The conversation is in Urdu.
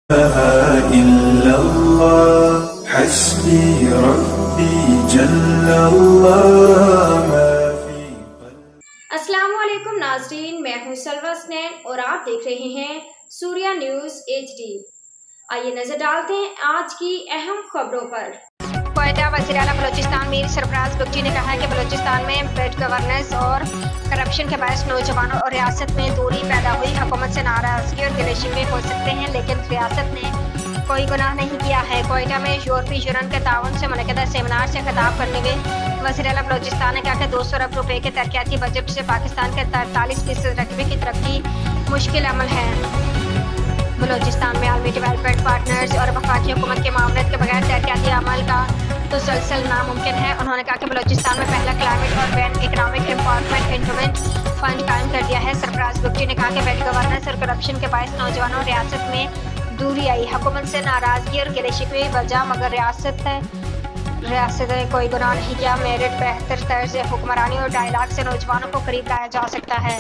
إلا الله حسبي ربي جل الله ما في السلام علیکم ناظرین، میں ہوں سلوہ اسنین اور آپ دیکھ رہے ہیں سوریہ نیوز HD۔ آئیے نظر ڈالتے ہیں آج کی اہم خبروں پر۔ کوئٹہ وزیر اعلیٰ بلوچستان میر سرفراز بگٹی نے کہا ہے کہ بلوچستان میں بیڈ گورننس اور کرپشن کے باعث نوجوانوں اور ریاست میں دوری پیدا ہوئی۔ حکومت سے ناراضگی اور گلے شکوے ہو سکتے ہیں لیکن ریاست نے کوئی گناہ نہیں کیا ہے۔ کوئٹہ میں یورپی یونین کے تعاون سے منعقدہ سیمینار سے خطاب کرتے ہوئے وزیر اعلیٰ بلوچستان نے کہا کہ 200 ارب روپے کے ترقیاتی بجٹ سے پاکستان کے 43% رقبے کی ترقی مشکل عمل ہے۔ بلوچستان میں عالمی ڈیولپمنٹ پارٹنرز اور وفاقی حکومت کے معاونت کے بغیر ترقیاتی عمل کا تسلسل ناممکن ہے۔ انہوں نے کہا کہ بلوچستان میں پہلا کلائمیٹ اور بین اکنامک امپاورمنٹ انویسٹمنٹ فنڈ قائم کر دیا ہے۔ سرفراز بگٹی نے کہا کہ بیڈ گورننس اور کرپشن کے باعث نوجوانوں ریاست میں دوری آئی۔ حکومت سے ناراضگی اور گلے شکوے وجہ مگر ریاست نے کوئی گناہ نہیں کیا۔ میرٹ بہتر طرز حکمرانی اور ڈائیلاگ سے نوجوانوں کو قریب لایا جا سکتا ہے۔